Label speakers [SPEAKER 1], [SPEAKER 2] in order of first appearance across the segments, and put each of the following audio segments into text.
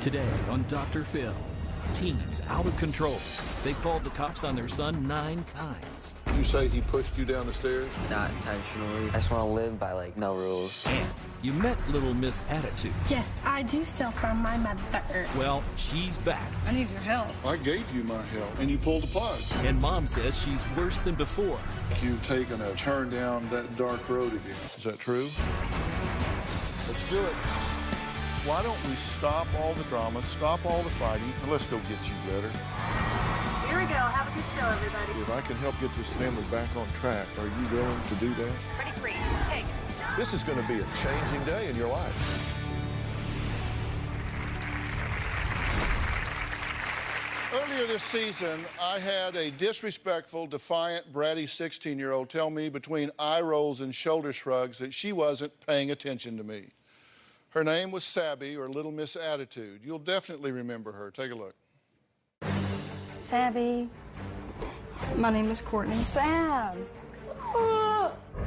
[SPEAKER 1] Today on Dr. Phil, teens out of control. They called the cops on their son 9 times.
[SPEAKER 2] You say he pushed you down the stairs?
[SPEAKER 3] Not intentionally. I just want to live by, like, no rules.
[SPEAKER 1] And you met Little Miss Attitude.
[SPEAKER 4] Yes, I do steal from my mother.
[SPEAKER 1] Well, she's back.
[SPEAKER 5] I need your help.
[SPEAKER 2] I gave you my help, and you pulled the plug.
[SPEAKER 1] And Mom says she's worse than before.
[SPEAKER 2] You've taken a turn down that dark road again. Is that true? Let's do it. Why don't we stop all the drama, stop all the fighting, and let's go get you better.
[SPEAKER 6] Here we go. Have a good show, everybody.
[SPEAKER 2] If I can help get this family back on track, are you willing to do that?
[SPEAKER 6] Pretty free. Take it.
[SPEAKER 2] This is going to be a changing day in your life. Earlier this season, I had a disrespectful, defiant, bratty 16-year-old tell me between eye rolls and shoulder shrugs that she wasn't paying attention to me. Her name was Sabby, or Little Miss Attitude. You'll definitely remember her. Take a look.
[SPEAKER 4] Sabby.
[SPEAKER 5] My name is Courtney.
[SPEAKER 4] Sab.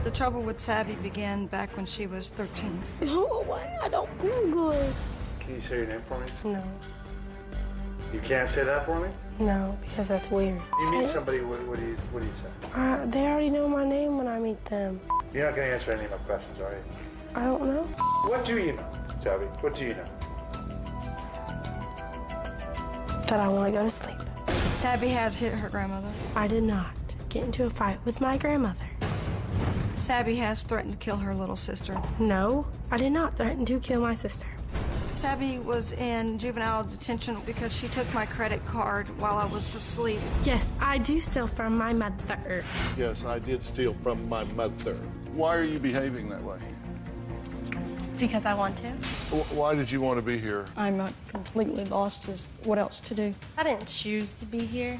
[SPEAKER 5] The trouble with Sabby began back when she was 13.
[SPEAKER 4] Oh, why? I don't feel good.
[SPEAKER 7] Can you say your name for me?
[SPEAKER 4] No.
[SPEAKER 7] You can't say that for me?
[SPEAKER 4] No, because that's weird.
[SPEAKER 7] You meet somebody, what do you say?
[SPEAKER 4] They already know my name when I meet them.
[SPEAKER 7] You're not going to answer any of my questions, are you?
[SPEAKER 4] I don't know.
[SPEAKER 7] What do you know, Sabby? What do you know?
[SPEAKER 4] That I want to go to sleep.
[SPEAKER 5] Sabby has hit her grandmother.
[SPEAKER 4] I did not get into a fight with my grandmother.
[SPEAKER 5] Sabby has threatened to kill her little sister.
[SPEAKER 4] No, I did not threaten to kill my sister.
[SPEAKER 5] Sabby was in juvenile detention because she took my credit card while I was asleep.
[SPEAKER 4] Yes, I do steal from my mother.
[SPEAKER 2] Yes, I did steal from my mother. Why are you behaving that way?
[SPEAKER 4] Because I want to.
[SPEAKER 2] Why did you want to be here?
[SPEAKER 5] I'm not completely lost as what else to do.
[SPEAKER 4] I didn't choose to be here.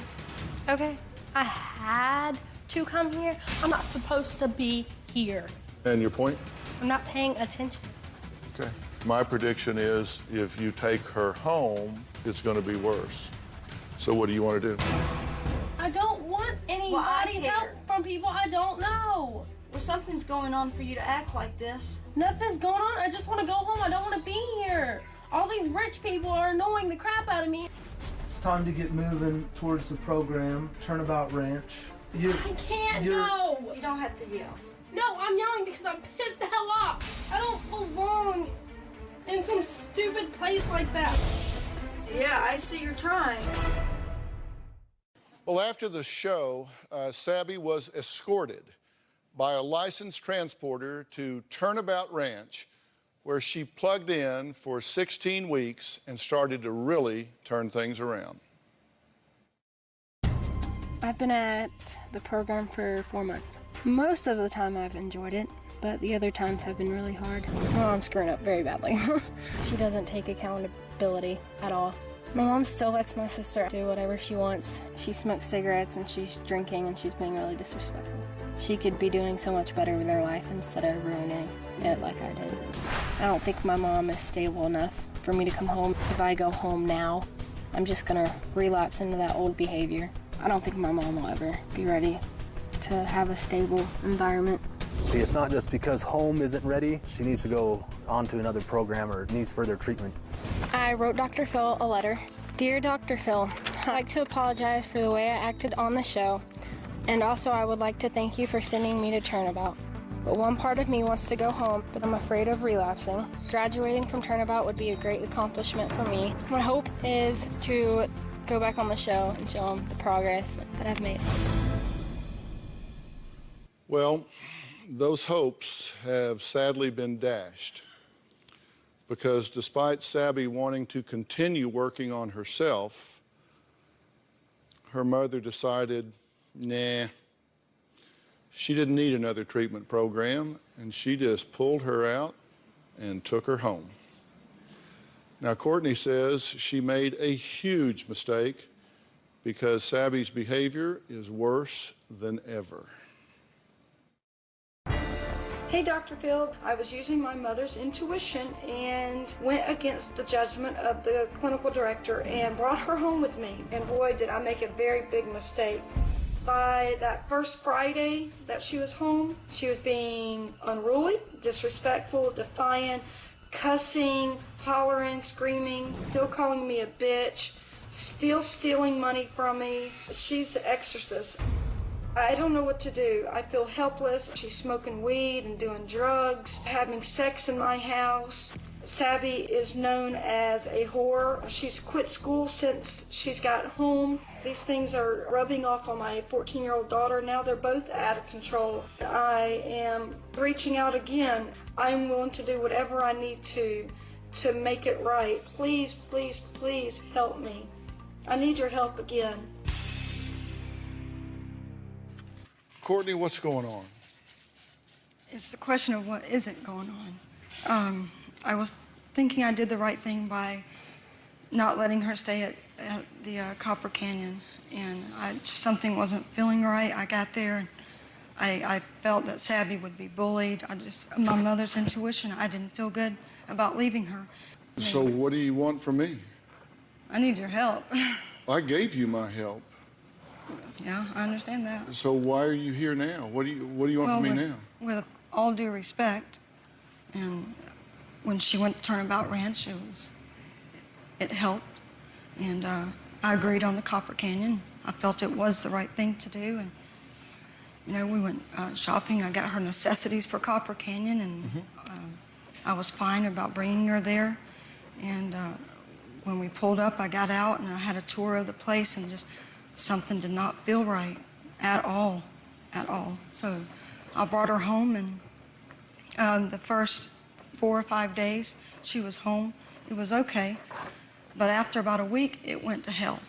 [SPEAKER 4] Okay? I had to come here. I'm not supposed to be here.
[SPEAKER 2] And your point?
[SPEAKER 4] I'm not paying attention.
[SPEAKER 2] Okay. My prediction is if you take her home, it's going to be worse. So what do you want to do?
[SPEAKER 4] I don't want anybody's help from people I don't know.
[SPEAKER 5] Well, something's going on for you to act like this.
[SPEAKER 4] Nothing's going on. I just want to go home. I don't want to be here. All these rich people are annoying the crap out of me.
[SPEAKER 8] It's time to get moving towards the program, Turnabout Ranch.
[SPEAKER 4] I can't go.
[SPEAKER 5] You don't have to yell.
[SPEAKER 4] No, I'm yelling because I'm pissed the hell off. I don't belong in some stupid place like that.
[SPEAKER 5] Yeah, I see you're trying.
[SPEAKER 2] Well, after the show, Sabby was escorted by a licensed transporter to Turnabout Ranch, where she plugged in for 16 weeks and started to really turn things around.
[SPEAKER 9] I've been at the program for 4 months. Most of the time I've enjoyed it, but the other times have been really hard. My mom's screwing up very badly. She doesn't take accountability at all. My mom still lets my sister do whatever she wants. She smokes cigarettes and she's drinking and she's being really disrespectful. She could be doing so much better with her life instead of ruining it like I did. I don't think my mom is stable enough for me to come home. If I go home now, I'm just gonna relapse into that old behavior. I don't think my mom will ever be ready to have a stable environment.
[SPEAKER 10] It's not just because home isn't ready. She needs to go on to another program or needs further treatment.
[SPEAKER 9] I wrote Dr. Phil a letter. Dear Dr. Phil, I'd like to apologize for the way I acted on the show. And also I would like to thank you for sending me to Turnabout. But one part of me wants to go home, but I'm afraid of relapsing. Graduating from Turnabout would be a great accomplishment for me. My hope is to go back on the show and show them the progress that I've made.
[SPEAKER 2] Well, those hopes have sadly been dashed because despite Sabby wanting to continue working on herself, her mother decided, nah, she didn't need another treatment program, and she just pulled her out and took her home. Now, Courtney says she made a huge mistake because Sabby's behavior is worse than ever.
[SPEAKER 5] Hey, Dr. Phil, I was using my mother's intuition and went against the judgment of the clinical director and brought her home with me. And boy, did I make a very big mistake. By that first Friday that she was home, she was being unruly, disrespectful, defiant, cussing, hollering, screaming, still calling me a bitch, still stealing money from me. She's the exorcist. I don't know what to do. I feel helpless. She's smoking weed and doing drugs, having sex in my house. Sabby is known as a whore. She's quit school since she's got home. These things are rubbing off on my 14-year-old daughter. Now they're both out of control. I am reaching out again. I'm willing to do whatever I need to make it right. Please, please, please help me. I need your help again.
[SPEAKER 2] Courtney, what's going on?
[SPEAKER 11] It's the question of what isn't going on. I was thinking I did the right thing by not letting her stay at the Copper Canyon, and something wasn't feeling right. I got there, and I felt that Sabby would be bullied. My mother's intuition, I didn't feel good about leaving her.
[SPEAKER 2] So what do you want from me?
[SPEAKER 11] I need your help.
[SPEAKER 2] I gave you my help.
[SPEAKER 11] Yeah, I understand that.
[SPEAKER 2] So why are you here now? What do you want from me now?
[SPEAKER 11] With all due respect, and when she went to Turnabout Ranch, it helped, and I agreed on the Copper Canyon. I felt it was the right thing to do, and we went shopping. I got her necessities for Copper Canyon, and I was fine about bringing her there. And when we pulled up, I got out and I had a tour of the place, and just something did not feel right at all. So I brought her home, and the first 4 or 5 days she was home, it was okay. But after about a week, it went to hell.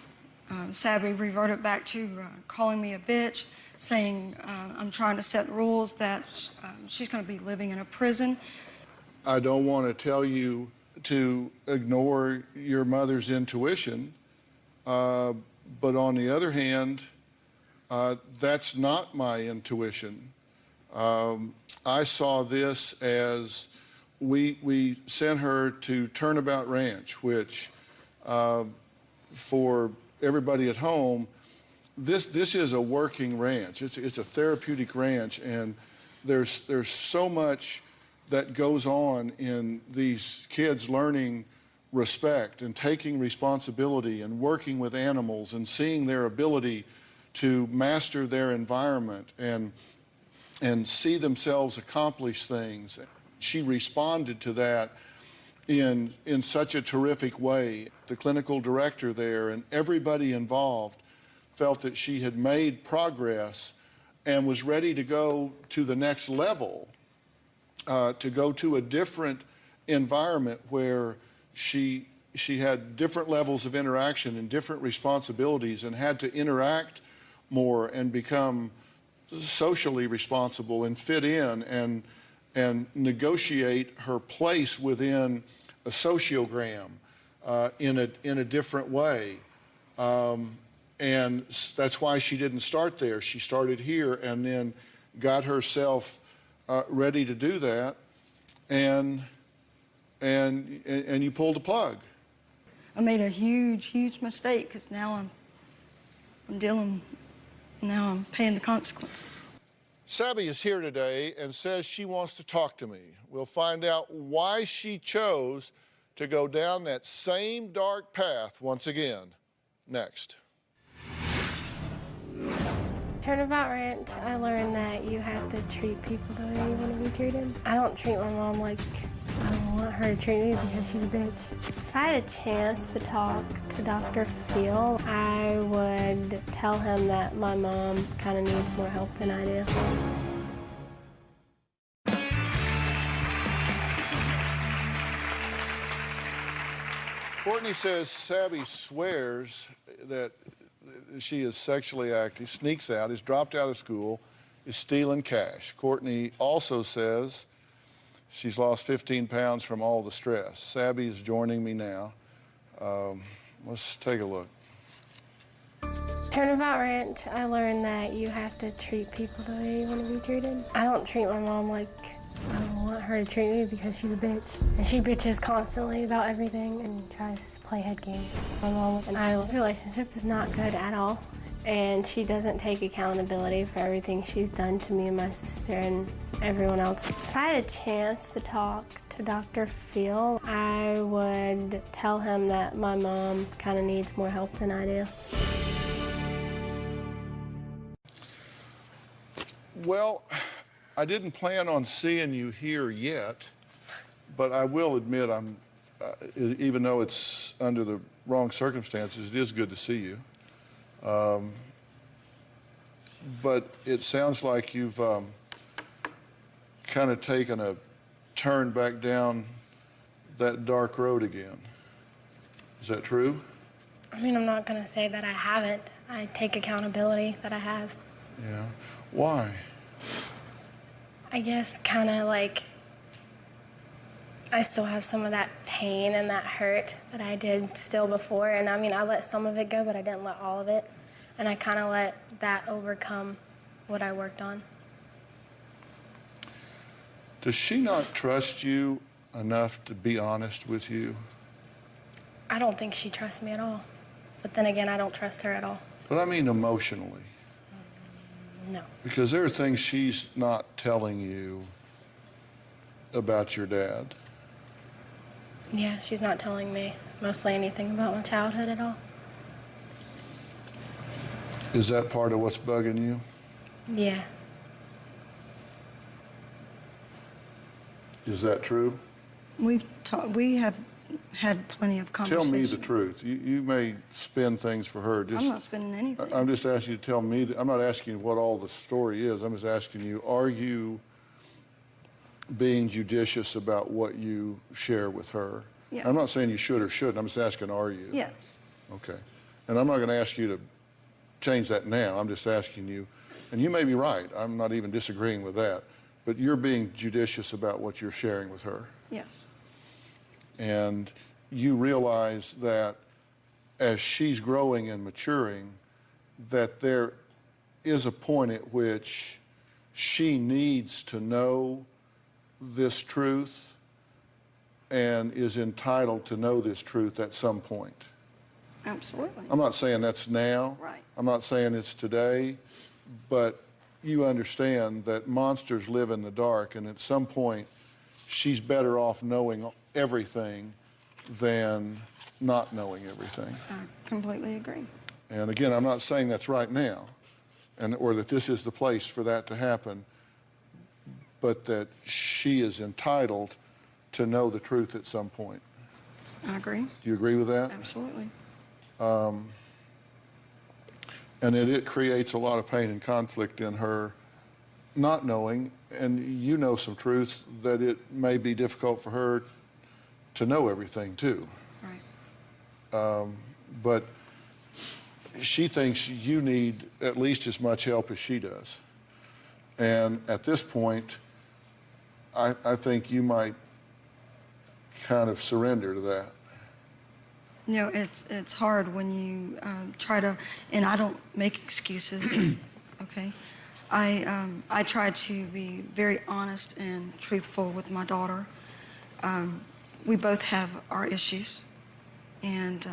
[SPEAKER 11] Sabby reverted back to calling me a bitch, saying I'm trying to set rules, that she's going to be living in a prison.
[SPEAKER 2] I don't want to tell you to ignore your mother's intuition, but on the other hand, that's not my intuition. I saw this as we sent her to Turnabout Ranch, which for everybody at home, this is a working ranch. It's a therapeutic ranch, and there's so much that goes on in these kids learning respect and taking responsibility and working with animals and seeing their ability to master their environment and see themselves accomplish things. She responded to that in such a terrific way. The clinical director there and everybody involved felt that she had made progress and was ready to go to the next level, to go to a different environment where she had different levels of interaction and different responsibilities and had to interact more and become socially responsible and fit in and negotiate her place within a sociogram in a different way. And that's why she didn't start there. She started here and then got herself ready to do that, and you pulled the plug.
[SPEAKER 11] I made a huge mistake, because now I'm paying the consequences.
[SPEAKER 2] Sabby is here today and says she wants to talk to me. We'll find out why she chose to go down that same dark path once again, next.
[SPEAKER 9] Turnabout Ranch, I learned that you have to treat people the way you want to be treated. I don't treat my mom like I want her to treat me because she's a bitch. If I had a chance to talk to Dr. Phil, I would tell him that my mom kind of needs more help than I do.
[SPEAKER 2] Courtney says Sabby swears that she is sexually active, sneaks out, is dropped out of school, is stealing cash. Courtney also says she's lost 15 pounds from all the stress. Sabby is joining me now. Let's take a look.
[SPEAKER 9] Turnabout Ranch, I learned that you have to treat people the way you want to be treated. I don't treat my mom like I want her to treat me because she's a bitch. And she bitches constantly about everything and tries to play head games. My mom and I's relationship is not good at all. And she doesn't take accountability for everything she's done to me and my sister and everyone else. If I had a chance to talk to
[SPEAKER 4] to Dr. Phil, I would tell him that my mom kind of needs more help than I do.
[SPEAKER 2] Well, I didn't plan on seeing you here yet, but I will admit even though it's under the wrong circumstances, it is good to see you. But it sounds like you've kind of taken a turn back down that dark road again. Is that true?
[SPEAKER 4] I mean, I'm not going to say that I haven't. I take accountability that I have.
[SPEAKER 2] Yeah. Why?
[SPEAKER 4] I guess kind of like I still have some of that pain and that hurt that I did still before. And I mean, I let some of it go, but I didn't let all of it. And I kind of let that overcome what I worked on.
[SPEAKER 2] Does she not trust you enough to be honest with you?
[SPEAKER 4] I don't think she trusts me at all. But then again, I don't trust her at all.
[SPEAKER 2] But I mean emotionally.
[SPEAKER 4] No.
[SPEAKER 2] Because there are things she's not telling you about your dad.
[SPEAKER 4] Yeah, she's not telling me mostly anything about my childhood at all.
[SPEAKER 2] Is that part of what's bugging you?
[SPEAKER 4] Yeah.
[SPEAKER 2] Is that true?
[SPEAKER 11] We have had plenty of conversations.
[SPEAKER 2] Tell me the truth. You may spin things for her.
[SPEAKER 11] I'm not spinning anything.
[SPEAKER 2] I'm just asking you to tell me. I'm not asking you what all the story is. I'm just asking you, are you being judicious about what you share with her?
[SPEAKER 11] Yeah.
[SPEAKER 2] I'm not saying you should or shouldn't. I'm just asking, are you?
[SPEAKER 11] Yes.
[SPEAKER 2] Okay. And I'm not going to ask you to change that now. I'm just asking you, and you may be right. I'm not even disagreeing with that. But you're being judicious about what you're sharing with her.
[SPEAKER 11] Yes.
[SPEAKER 2] And you realize that as she's growing and maturing, that there is a point at which she needs to know this truth and is entitled to know this truth at some point.
[SPEAKER 11] Absolutely.
[SPEAKER 2] I'm not saying that's now.
[SPEAKER 11] Right.
[SPEAKER 2] I'm not saying it's today, but you understand that monsters live in the dark, and at some point she's better off knowing everything than not knowing everything.
[SPEAKER 11] I completely agree.
[SPEAKER 2] And again, I'm not saying that's right now, or that this is the place for that to happen, but that she is entitled to know the truth at some point.
[SPEAKER 11] I agree.
[SPEAKER 2] Do you agree with that?
[SPEAKER 11] Absolutely.
[SPEAKER 2] And it creates a lot of pain and conflict in her not knowing, and you know some truth that it may be difficult for her to know everything too.
[SPEAKER 11] Right.
[SPEAKER 2] But she thinks you need at least as much help as she does. And at this point, I think you might kind of surrender to that.
[SPEAKER 11] You know, it's hard when you try to, and I don't make excuses, okay? I try to be very honest and truthful with my daughter. We both have our issues, and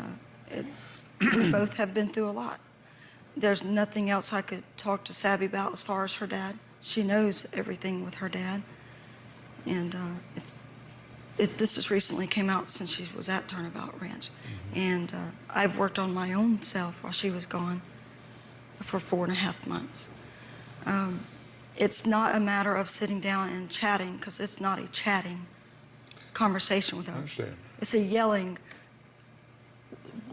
[SPEAKER 11] we both have been through a lot. There's nothing else I could talk to Sabby about as far as her dad. She knows everything with her dad, and this has recently came out since she was at Turnabout Ranch. Mm-hmm. And I've worked on my own self while she was gone for 4.5 months. It's not a matter of sitting down and chatting, because it's not a chatting conversation with us. It's a yelling,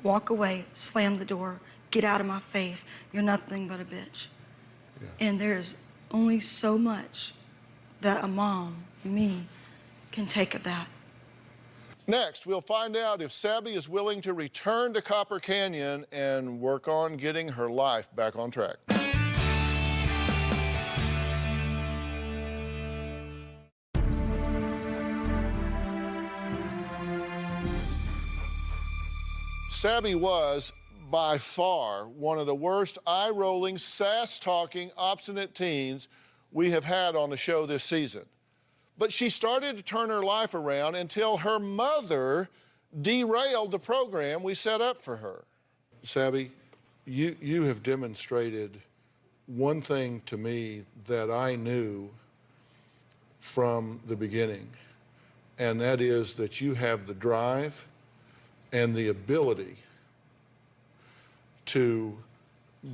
[SPEAKER 11] walk away, slam the door, get out of my face, you're nothing but a bitch. Yeah. And there's only so much that a mom, me, can take of that.
[SPEAKER 2] Next, we'll find out if Sabby is willing to return to Copper Canyon and work on getting her life back on track. Sabby was, by far, one of the worst eye-rolling, sass-talking, obstinate teens we have had on the show this season. But she started to turn her life around until her mother derailed the program we set up for her. Sabby, you have demonstrated one thing to me that I knew from the beginning, and that is that you have the drive and the ability to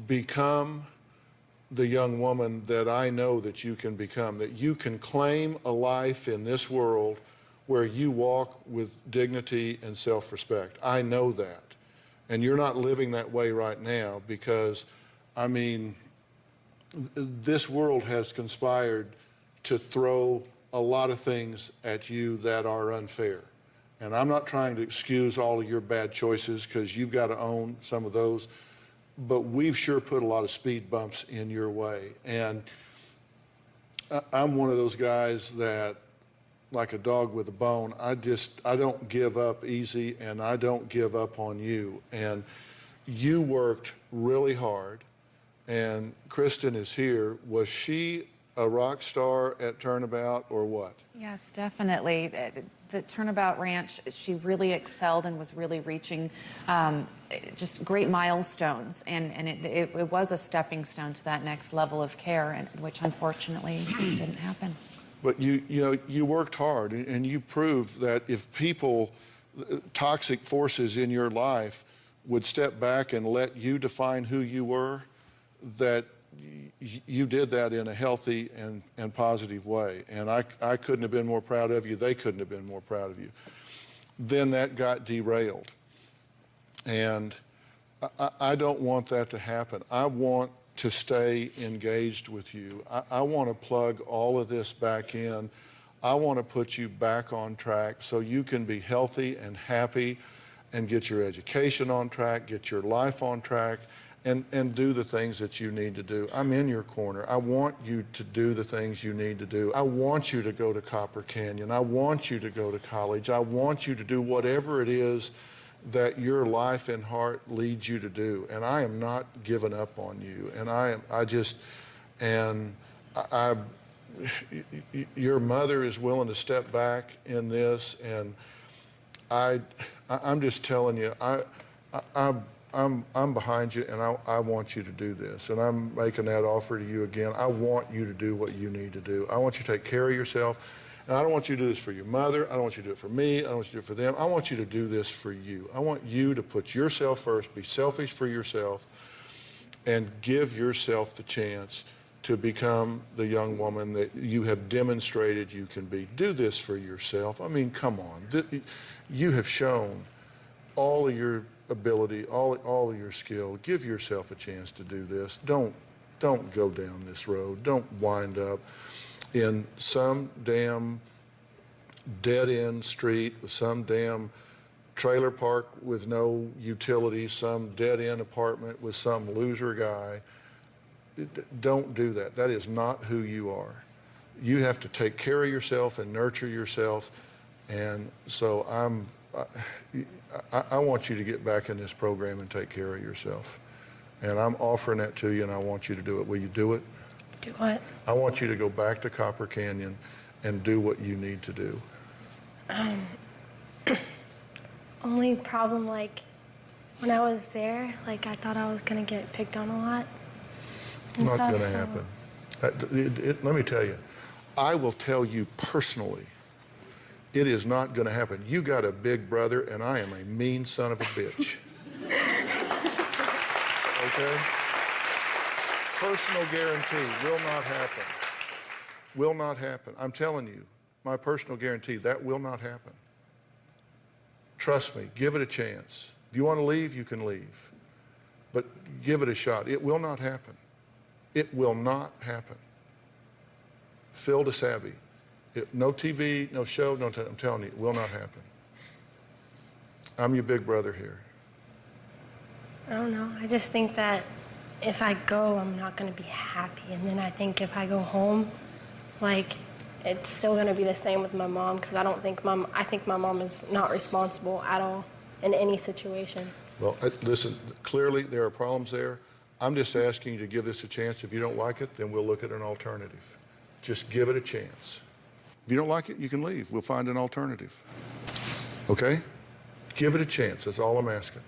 [SPEAKER 2] become the young woman that I know that you can become, that you can claim a life in this world where you walk with dignity and self-respect. I know that. And you're not living that way right now because, I mean, this world has conspired to throw a lot of things at you that are unfair. And I'm not trying to excuse all of your bad choices because you've got to own some of those, but we've sure put a lot of speed bumps in your way. And I'm one of those guys that, like a dog with a bone, I don't give up easy, and I don't give up on you. And you worked really hard, and Kristen is here. Was she a rock star at Turnabout or what?
[SPEAKER 12] Yes, definitely. The Turnabout Ranch, she really excelled and was really reaching just great milestones. And it was a stepping stone to that next level of care, and which unfortunately didn't happen.
[SPEAKER 2] But you worked hard, and you proved that if people, toxic forces in your life, would step back and let you define who you were, that you did that in a healthy and positive way. And I couldn't have been more proud of you. They couldn't have been more proud of you. Then that got derailed. And I don't want that to happen. I want to stay engaged with you. I want to plug all of this back in. I want to put you back on track so you can be healthy and happy and get your education on track, get your life on track, and do the things that you need to do. I'm in your corner. I want you to do the things you need to do. I want you to go to Copper Canyon. I want you to go to college. I want you to do whatever it is that your life and heart leads you to do. And I am not giving up on you. And your mother is willing to step back in this, and I'm just telling you, I'm behind you, and I want you to do this. And I'm making that offer to you again. I want you to do what you need to do. I want you to take care of yourself. And I don't want you to do this for your mother. I don't want you to do it for me. I don't want you to do it for them. I want you to do this for you. I want you to put yourself first, be selfish for yourself, and give yourself the chance to become the young woman that you have demonstrated you can be. Do this for yourself. I mean, come on. You have shown all of your ability, all of your skill. Give yourself a chance to do this. Don't go down this road. Don't wind up in some damn dead-end street with some damn trailer park with no utilities, some dead-end apartment with some loser guy. Don't do that. That is not who you are. You have to take care of yourself and nurture yourself. And so I want you to get back in this program and take care of yourself. And I'm offering that to you, and I want you to do it. Will you do it?
[SPEAKER 4] Do what?
[SPEAKER 2] I want you to go back to Copper Canyon and do what you need to do.
[SPEAKER 4] Only problem, like, when I was there, like, I thought I was going to get picked on a lot.
[SPEAKER 2] Not going to happen. Let me tell you, I will tell you personally, it is not going to happen. You got a big brother, and I am a mean son of a bitch. Okay? Personal guarantee will not happen. Will not happen. I'm telling you, my personal guarantee, that will not happen. Trust me, give it a chance. If you want to leave, you can leave. But give it a shot. It will not happen. It will not happen. Phil DeSabi. No TV, no show, I'm telling you, it will not happen. I'm your big brother here.
[SPEAKER 4] I don't know. I just think that if I go, I'm not going to be happy. And then I think if I go home, like, it's still going to be the same with my mom, because I think my mom is not responsible at all in any situation.
[SPEAKER 2] Well, listen, clearly there are problems there. I'm just asking you to give this a chance. If you don't like it, then we'll look at an alternative. Just give it a chance. If you don't like it, you can leave. We'll find an alternative. Okay? Give it a chance. That's all I'm asking.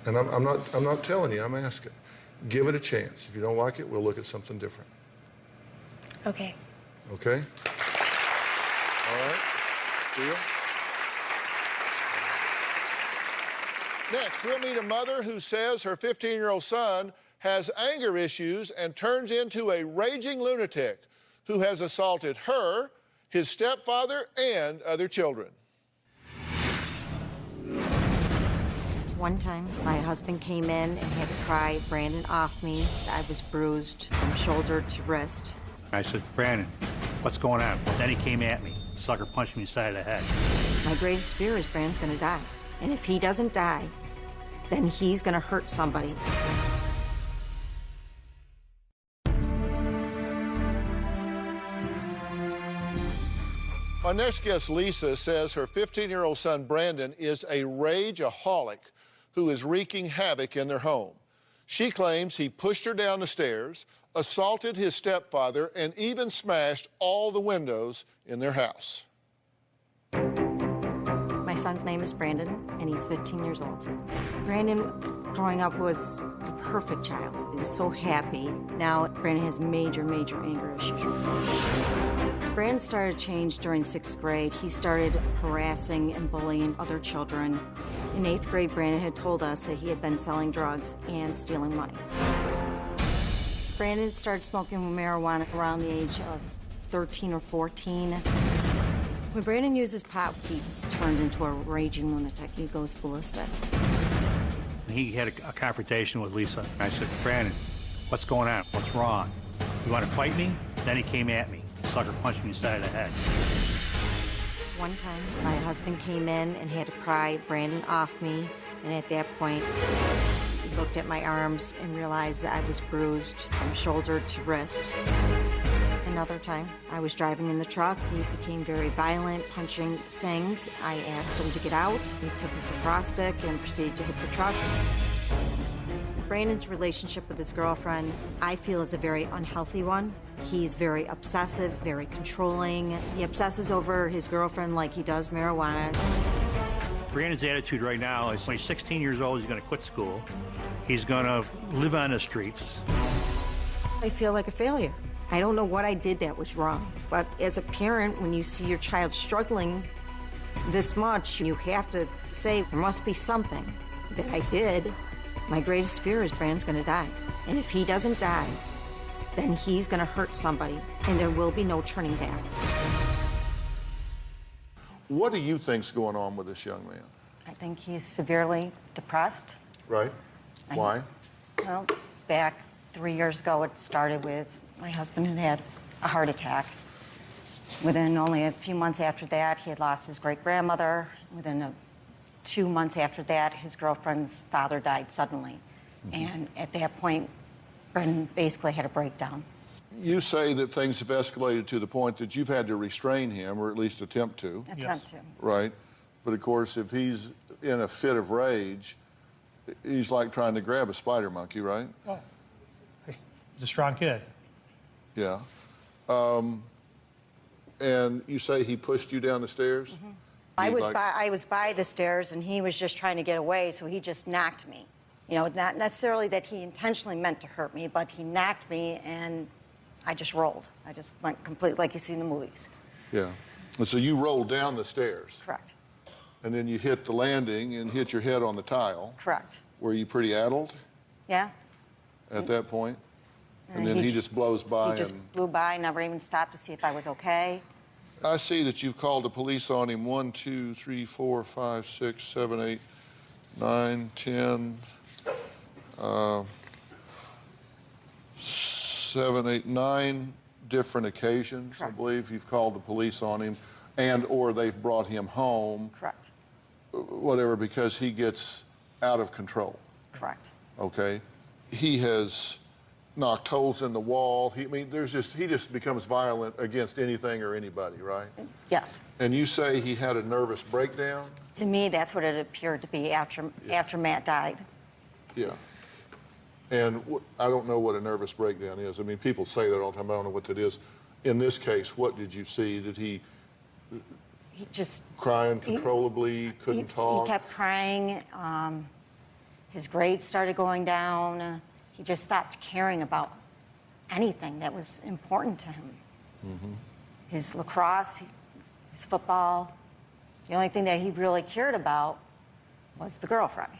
[SPEAKER 2] And I'm not telling you, I'm asking. Give it a chance. If you don't like it, we'll look at something different.
[SPEAKER 4] Okay.
[SPEAKER 2] Okay? All right. Deal. Next, we'll meet a mother who says her 15-year-old son has anger issues and turns into a raging lunatic who has assaulted her, his stepfather, and other children.
[SPEAKER 13] One time, my husband came in and had to pry Brandon off me. I was bruised from shoulder to wrist.
[SPEAKER 14] I said, Brandon, what's going on? Then he came at me. Sucker punched me inside of the head.
[SPEAKER 13] My greatest fear is Brandon's gonna die. And if he doesn't die, then he's gonna hurt somebody.
[SPEAKER 2] Our next guest, Lisa, says her 15-year-old son, Brandon, is a rageaholic who is wreaking havoc in their home. She claims he pushed her down the stairs, assaulted his stepfather, and even smashed all the windows in their house.
[SPEAKER 13] My son's name is Brandon, and he's 15 years old. Brandon, growing up, was the perfect child. He was so happy. Now, Brandon has major anger issues. Brandon started to change during 6th grade. He started harassing and bullying other children. In 8th grade, Brandon had told us that he had been selling drugs and stealing money. Brandon started smoking marijuana around the age of 13 or 14. When Brandon uses pot, he turned into a raging lunatic. He goes ballistic.
[SPEAKER 14] He had a confrontation with Lisa. I said, Brandon, what's going on? What's wrong? You want to fight me? Then he came at me. Sucker punched me inside of the head.
[SPEAKER 13] One time, my husband came in and had to pry Brandon off me, and at that point, he looked at my arms and realized that I was bruised from shoulder to wrist. Another time, I was driving in the truck. He became very violent, punching things. I asked him to get out. He took his lacrosse stick and proceeded to hit the truck. Brandon's relationship with his girlfriend, I feel, is a very unhealthy one. He's very obsessive, very controlling. He obsesses over his girlfriend like he does marijuana.
[SPEAKER 14] Brandon's attitude right now is when he's 16 years old, he's going to quit school. He's going to live on the streets.
[SPEAKER 13] I feel like a failure. I don't know what I did that was wrong. But as a parent, when you see your child struggling this much, you have to say, there must be something that I did. My greatest fear is Brandon's gonna die. And if he doesn't die, then he's gonna hurt somebody, and there will be no turning back.
[SPEAKER 2] What do you think's going on with this young man?
[SPEAKER 13] I think he's severely depressed.
[SPEAKER 2] Right. Why?
[SPEAKER 13] Well, back 3 years ago, it started with my husband had a heart attack. Within only a few months after that, he had lost his great-grandmother. Within 2 months after that, his girlfriend's father died suddenly. And at that point, Brendan basically had a breakdown.
[SPEAKER 2] You say that things have escalated to the point that you've had to restrain him, or at least attempt to.
[SPEAKER 13] Attempt to.
[SPEAKER 2] Right. But of course, if he's in a fit of rage, he's like trying to grab a spider monkey, right?
[SPEAKER 15] Oh, he's a strong kid.
[SPEAKER 2] Yeah. And you say he pushed you down the stairs?
[SPEAKER 13] I was by the stairs, and he was just trying to get away, so he just knocked me. You know, not necessarily that he intentionally meant to hurt me, but he knocked me, and I just rolled. I just went completely like you see in the movies.
[SPEAKER 2] Yeah. And so you rolled down the stairs?
[SPEAKER 13] Correct.
[SPEAKER 2] And then you hit the landing and hit your head on the tile?
[SPEAKER 13] Correct.
[SPEAKER 2] Were you pretty addled?
[SPEAKER 13] Yeah.
[SPEAKER 2] At that point? And then he just blows by.
[SPEAKER 13] He just blew by, never even stopped to see if I was okay.
[SPEAKER 2] I see that you've called the police on him 1, 2, 3, 4, 5, 6, 7, 8, 9, 10, 7, 8, 9 different occasions. Correct. I believe you've called the police on him, and or they've brought him home.
[SPEAKER 13] Correct.
[SPEAKER 2] Whatever, because he gets out of control.
[SPEAKER 13] Correct.
[SPEAKER 2] Okay. He has knocked holes in the wall. He just becomes violent against anything or anybody, right?
[SPEAKER 13] Yes.
[SPEAKER 2] And you say he had a nervous breakdown?
[SPEAKER 13] To me, that's what it appeared to be after Matt died.
[SPEAKER 2] Yeah. And I don't know what a nervous breakdown is. I mean, people say that all the time. I don't know what that is. In this case, what did you see? Did he
[SPEAKER 13] just
[SPEAKER 2] cry uncontrollably, couldn't talk?
[SPEAKER 13] He kept crying. His grades started going down. He just stopped caring about anything that was important to him. Mm-hmm. His lacrosse, his football. The only thing that he really cared about was the girlfriend.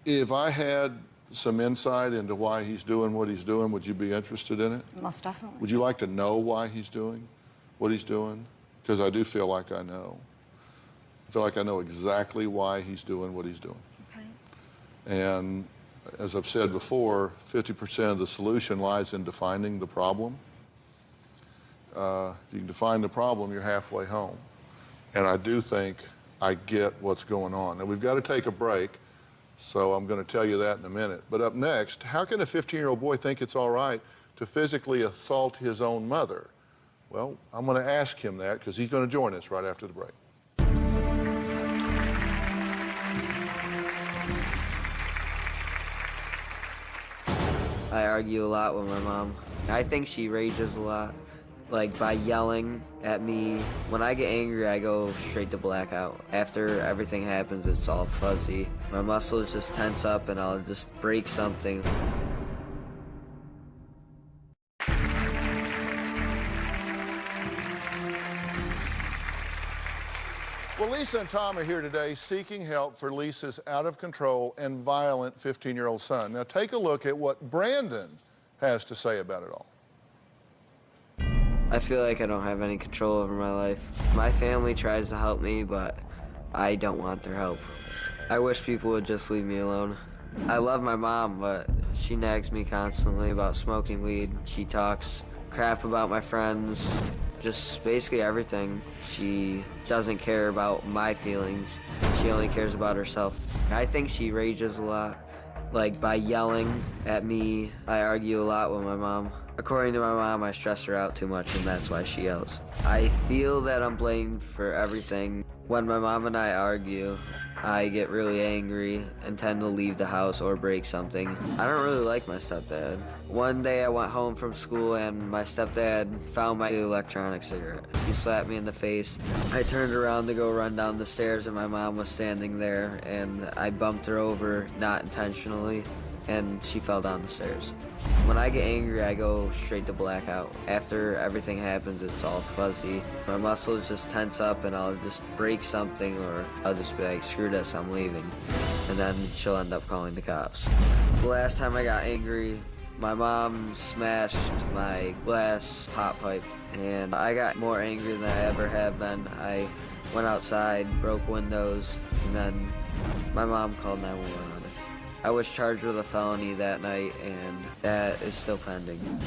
[SPEAKER 2] If I had some insight into why he's doing what he's doing, would you be interested in it?
[SPEAKER 13] Most definitely.
[SPEAKER 2] Would you like to know why he's doing what he's doing? Because I do feel like I know. I feel like I know exactly why he's doing what he's doing.
[SPEAKER 13] Okay.
[SPEAKER 2] And as I've said before, 50% of the solution lies in defining the problem. If you can define the problem, you're halfway home. And I do think I get what's going on. Now, we've got to take a break, so I'm going to tell you that in a minute. But up next, how can a 15-year-old boy think it's all right to physically assault his own mother? Well, I'm going to ask him that because he's going to join us right after the break.
[SPEAKER 3] I argue a lot with my mom. I think she rages a lot, like by yelling at me. When I get angry, I go straight to blackout. After everything happens, it's all fuzzy. My muscles just tense up and I'll just break something.
[SPEAKER 2] Well, Lisa and Tom are here today seeking help for Lisa's out-of-control and violent 15-year-old son. Now, take a look at what Brandon has to say about it all.
[SPEAKER 3] I feel like I don't have any control over my life. My family tries to help me, but I don't want their help. I wish people would just leave me alone. I love my mom, but she nags me constantly about smoking weed. She talks crap about my friends, just basically everything. She doesn't care about my feelings. She only cares about herself. I think she rages a lot, like by yelling at me. I argue a lot with my mom. According to my mom, I stress her out too much, and that's why she yells. I feel that I'm blamed for everything. When my mom and I argue, I get really angry and tend to leave the house or break something. I don't really like my stepdad. One day I went home from school and my stepdad found my electronic cigarette. He slapped me in the face. I turned around to go run down the stairs and my mom was standing there and I bumped her over, not intentionally, and she fell down the stairs. When I get angry, I go straight to blackout. After everything happens, it's all fuzzy. My muscles just tense up and I'll just break something or I'll just be like, screw this, I'm leaving. And then she'll end up calling the cops. The last time I got angry, my mom smashed my glass hot pipe and I got more angry than I ever have been. I went outside, broke windows, and then my mom called 911 on me. I was charged with a felony that night, and that is still pending.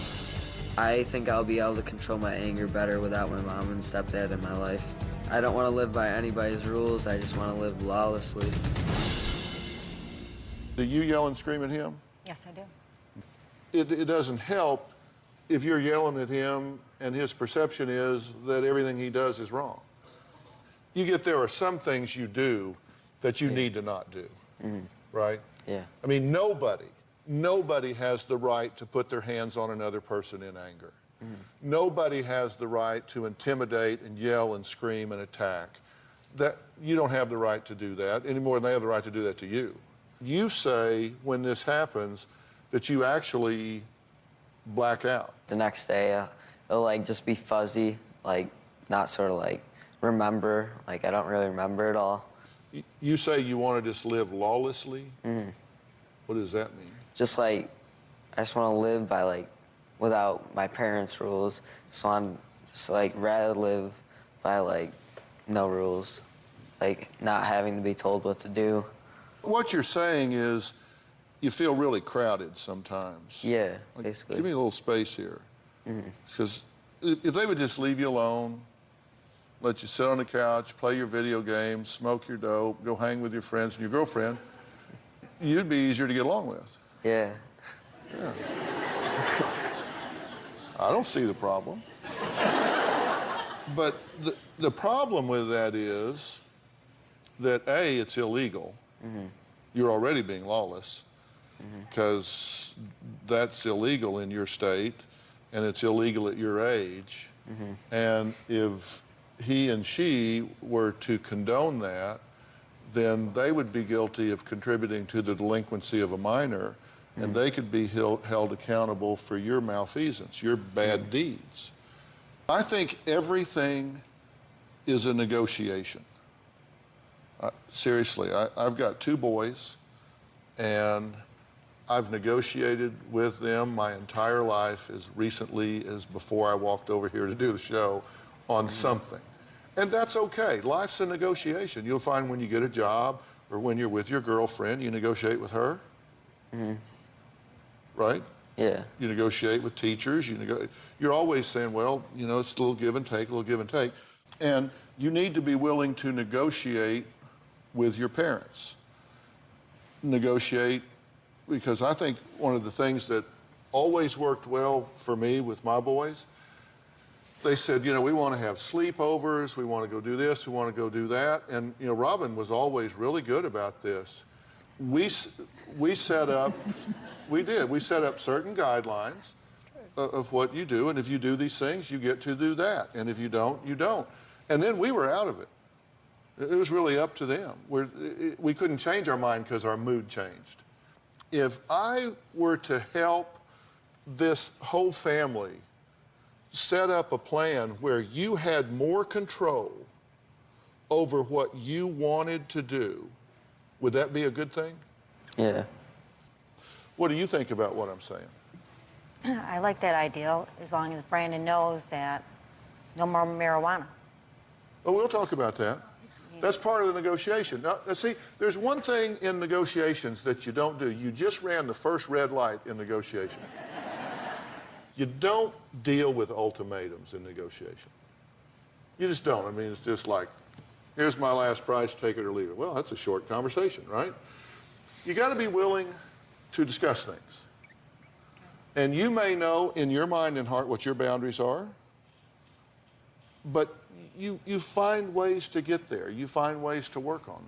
[SPEAKER 3] I think I'll be able to control my anger better without my mom and stepdad in my life. I don't want to live by anybody's rules. I just want to live lawlessly.
[SPEAKER 2] Do you yell and scream at him?
[SPEAKER 13] Yes, I do.
[SPEAKER 2] It doesn't help if you're yelling at him and his perception is that everything he does is wrong. You get there are some things you do that you need to not do, right?
[SPEAKER 3] Yeah.
[SPEAKER 2] I mean, nobody has the right to put their hands on another person in anger. Nobody has the right to intimidate and yell and scream and attack. That you don't have the right to do that any more than they have the right to do that to you. You say when this happens that you actually black out.
[SPEAKER 3] The next day, it'll like just be fuzzy, like not sort of like remember, like I don't really remember it all.
[SPEAKER 2] You say you want to just live lawlessly? What does that mean?
[SPEAKER 3] Just like, I just want to live by like, without my parents' rules. So I'm just like, rather live by like, no rules. Like, not having to be told what to do.
[SPEAKER 2] What you're saying is, you feel really crowded sometimes.
[SPEAKER 3] Yeah,
[SPEAKER 2] like,
[SPEAKER 3] basically.
[SPEAKER 2] Give me a little space here. Because if they would just leave you alone, let you sit on the couch, play your video games, smoke your dope, go hang with your friends and your girlfriend, you'd be easier to get along with.
[SPEAKER 3] Yeah.
[SPEAKER 2] Yeah. I don't see the problem. But the problem with that is that, A, it's illegal. You're already being lawless because that's illegal in your state and it's illegal at your age. And if he and she were to condone that, then they would be guilty of contributing to the delinquency of a minor, and they could be held accountable for your malfeasance, your bad deeds. I think everything is a negotiation. Seriously, I've got 2 boys, and I've negotiated with them my entire life, as recently as before I walked over here to do the show, on something. And that's okay. Life's a negotiation. You'll find when you get a job or when you're with your girlfriend, you negotiate with her. Right?
[SPEAKER 3] Yeah.
[SPEAKER 2] You negotiate with teachers. You're always saying, well, you know, it's a little give and take, a little give and take. And you need to be willing to negotiate with your parents. Negotiate, because I think one of the things that always worked well for me with my boys, they said, you know, we want to have sleepovers, we want to go do this, we want to go do that. And, you know, Robin was always really good about this. We set up, we set up certain guidelines of what you do, and if you do these things, you get to do that. And if you don't, you don't. And then we were out of it. It was really up to them. We couldn't change our mind because our mood changed. If I were to help this whole family set up a plan where you had more control over what you wanted to do, would that be a good thing?
[SPEAKER 3] Yeah.
[SPEAKER 2] What do you think about what I'm saying?
[SPEAKER 13] I like that ideal, as long as Brandon knows that no more marijuana.
[SPEAKER 2] Oh, we'll talk about that. That's part of the negotiation. Now, see, there's one thing in negotiations that you don't do. You just ran the first red light in negotiation. You don't deal with ultimatums in negotiation. You just don't. I mean, it's just like, here's my last price, take it or leave it. Well, that's a short conversation, right? You got to be willing to discuss things. And you may know in your mind and heart what your boundaries are, but you find ways to get there. You find ways to work on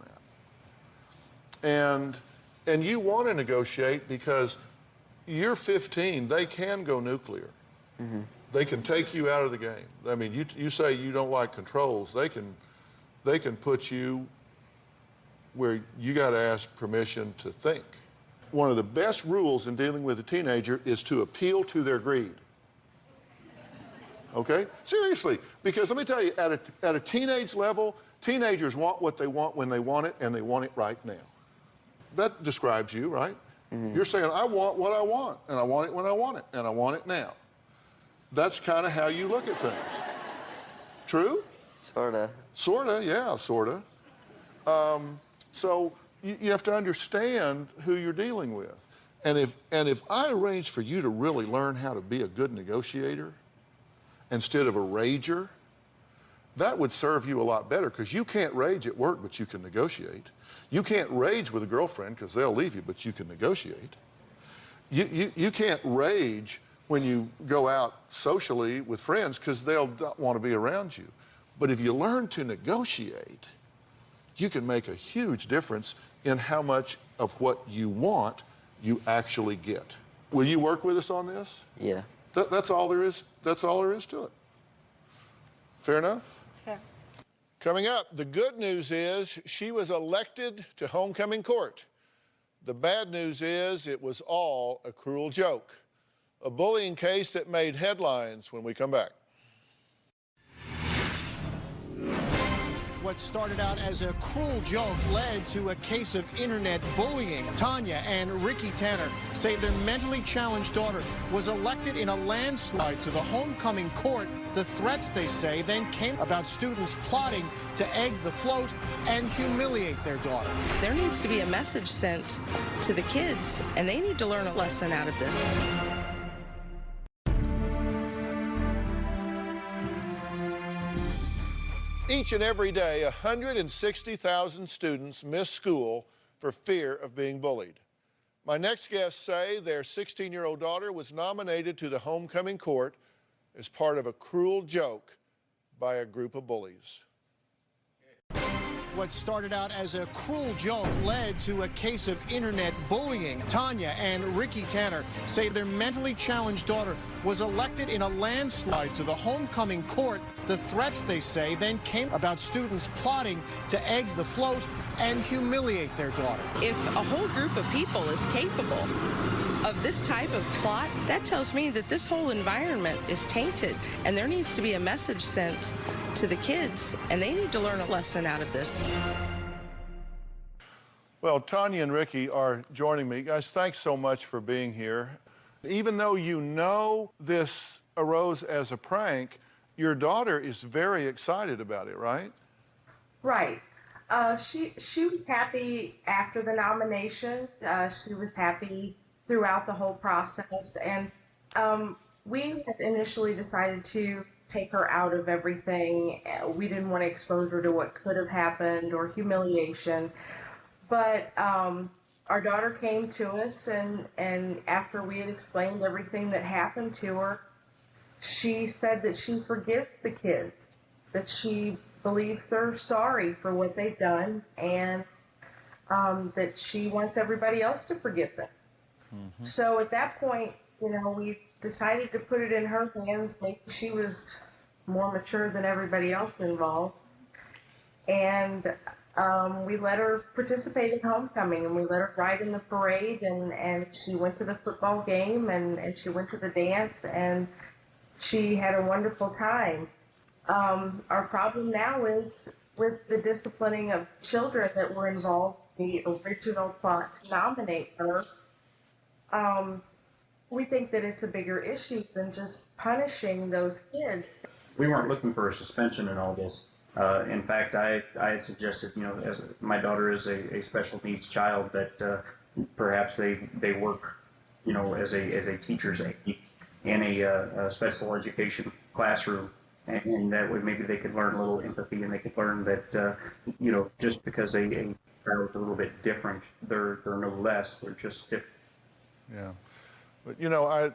[SPEAKER 2] that. And you want to negotiate because you're 15, they can go nuclear. They can take you out of the game. I mean, you say you don't like controls, they can put you where you got to ask permission to think. One of the best rules in dealing with a teenager is to appeal to their greed. Okay? Seriously, because let me tell you, at a teenage level, teenagers want what they want when they want it, and they want it right now. That describes you, right? You're saying, I want what I want, and I want it when I want it, and I want it now. That's kind of how you look at things. True?
[SPEAKER 3] Sorta.
[SPEAKER 2] Sorta, yeah, sorta. So you have to understand who you're dealing with. And if I arrange for you to really learn how to be a good negotiator instead of a rager, that would serve you a lot better, because you can't rage at work, but you can negotiate. You can't rage with a girlfriend because they'll leave you, but you can negotiate. You can't rage when you go out socially with friends because they'll not want to be around you. But if you learn to negotiate, you can make a huge difference in how much of what you want you actually get. Will you work with us on this?
[SPEAKER 3] Yeah.
[SPEAKER 2] That's all there is. That's all there is to it. Fair enough?
[SPEAKER 13] It's fair.
[SPEAKER 2] Coming up, the good news is she was elected to homecoming court. The bad news is it was all a cruel joke. A bullying case that made headlines when we come back.
[SPEAKER 16] What started out as a cruel joke led to a case of internet bullying. Tanya and Ricky Tanner say their mentally challenged daughter was elected in a landslide to the homecoming court. The threats, they say, then came about students plotting to egg the float and humiliate their daughter.
[SPEAKER 17] There needs to be a message sent to the kids, and they need to learn a lesson out of this.
[SPEAKER 2] Each and every day, 160,000 students miss school for fear of being bullied. My next guests say their 16-year-old daughter was nominated to the homecoming court as part of a cruel joke by a group of bullies.
[SPEAKER 16] What started out as a cruel joke led to a case of internet bullying. Tanya and Ricky Tanner say their mentally challenged daughter was elected in a landslide to the homecoming court. The threats, they say, then came about students plotting to egg the float and humiliate their daughter.
[SPEAKER 17] If a whole group of people is capable of this type of plot, that tells me that this whole environment is tainted, and there needs to be a message sent to the kids, and they need to learn a lesson out of this.
[SPEAKER 2] Well, Tanya and Ricky are joining me. Guys, thanks so much for being here. Even though you know this arose as a prank, your daughter is very excited about it, right?
[SPEAKER 18] Right. She was happy after the nomination. She was happy throughout the whole process, and we had initially decided to take her out of everything. We didn't want to expose her to what could have happened or humiliation, but our daughter came to us, and after we had explained everything that happened to her, she said that she forgives the kids, that she believes they're sorry for what they've done, and that she wants everybody else to forgive them. Mm-hmm. So at that point, you know, we decided to put it in her hands. Maybe she was more mature than everybody else involved. And we let her participate in homecoming, and we let her ride in the parade, and she went to the football game, and she went to the dance, and she had a wonderful time. Our problem now is with the disciplining of children that were involved in the original plot to nominate her. We think that it's a bigger issue than just punishing those kids.
[SPEAKER 19] We weren't looking for a suspension in all this. In fact, I had suggested, you know, as my daughter is a special needs child, that perhaps they work, you know, as a teacher's aide in a special education classroom, and that way maybe they could learn a little empathy, and they could learn that, you know, just because a child is a little bit different, they're no less, they're just different.
[SPEAKER 2] Yeah, but you know,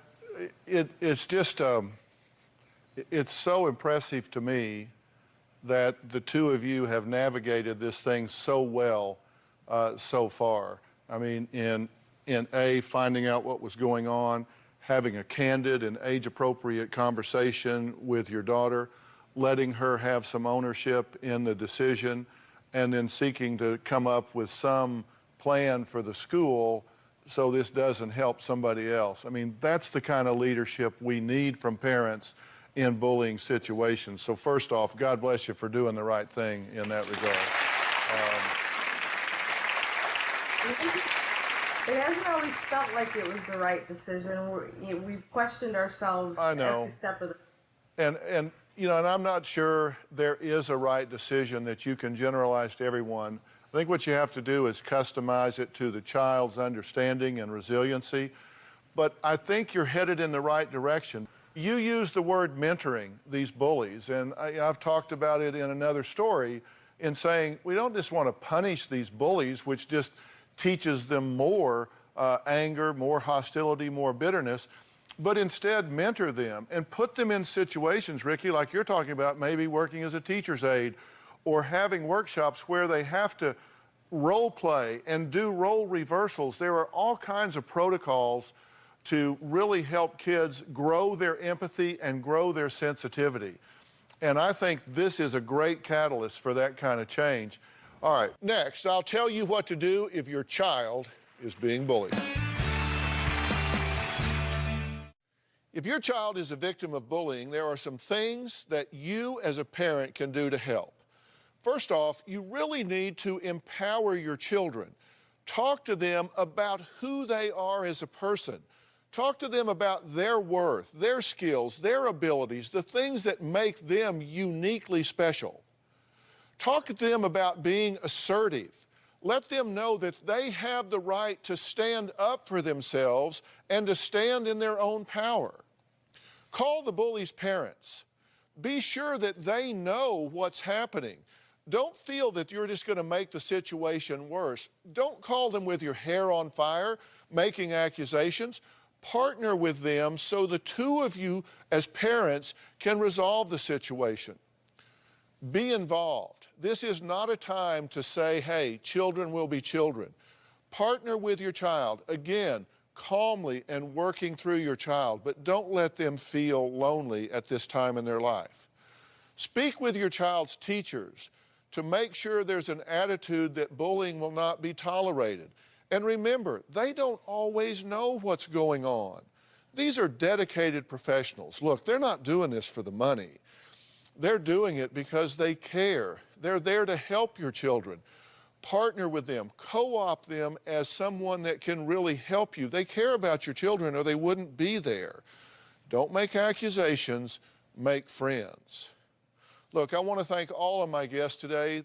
[SPEAKER 2] it's just it's so impressive to me that the two of you have navigated this thing so well so far. I mean, in finding out what was going on, having a candid and age-appropriate conversation with your daughter, letting her have some ownership in the decision, and then seeking to come up with some plan for the school so this doesn't help somebody else. I mean, that's the kind of leadership we need from parents in bullying situations. So first off, God bless you for doing the right thing in that regard.
[SPEAKER 18] It hasn't always felt like it was the right decision. We've questioned ourselves every step of the...
[SPEAKER 2] And you know, and I'm not sure there is a right decision that you can generalize to everyone. I think what you have to do is customize it to the child's understanding and resiliency. But I think you're headed in the right direction. You use the word mentoring these bullies, and I've talked about it in another story in saying we don't just want to punish these bullies, which just teaches them more anger, more hostility, more bitterness, but instead mentor them and put them in situations, Ricky, like you're talking about, maybe working as a teacher's aide or having workshops where they have to role play and do role reversals. There are all kinds of protocols to really help kids grow their empathy and grow their sensitivity. And I think this is a great catalyst for that kind of change. All right, next, I'll tell you what to do if your child is being bullied. If your child is a victim of bullying, there are some things that you as a parent can do to help. First off, you really need to empower your children. Talk to them about who they are as a person. Talk to them about their worth, their skills, their abilities, the things that make them uniquely special. Talk to them about being assertive. Let them know that they have the right to stand up for themselves and to stand in their own power. Call the bully's parents. Be sure that they know what's happening. Don't feel that you're just going to make the situation worse. Don't call them with your hair on fire, making accusations. Partner with them so the two of you as parents can resolve the situation. Be involved. This is not a time to say, hey, children will be children. Partner with your child, again, calmly and working through your child, but don't let them feel lonely at this time in their life. Speak with your child's teachers to make sure there's an attitude that bullying will not be tolerated. And remember, they don't always know what's going on. These are dedicated professionals. Look, they're not doing this for the money. They're doing it because they care. They're there to help your children. Partner with them, co-opt them as someone that can really help you. They care about your children or they wouldn't be there. Don't make accusations, make friends. Look, I want to thank all of my guests today.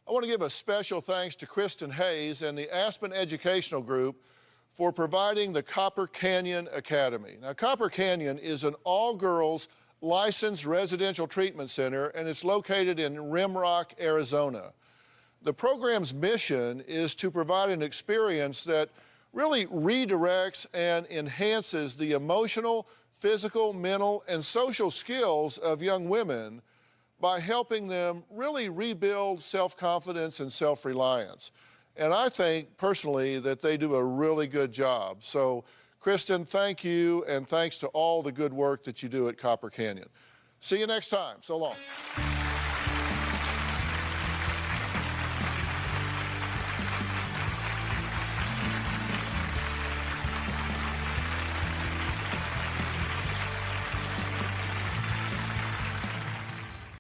[SPEAKER 2] I want to give a special thanks to Kristen Hayes and the Aspen Educational Group for providing the Copper Canyon Academy. Now, Copper Canyon is an all-girls licensed residential treatment center, and it's located in Rimrock, Arizona. The program's mission is to provide an experience that really redirects and enhances the emotional, physical, mental, and social skills of young women by helping them really rebuild self-confidence and self-reliance. And I think, personally, that they do a really good job. So, Kristen, thank you, and thanks to all the good work that you do at Copper Canyon. See you next time. So long.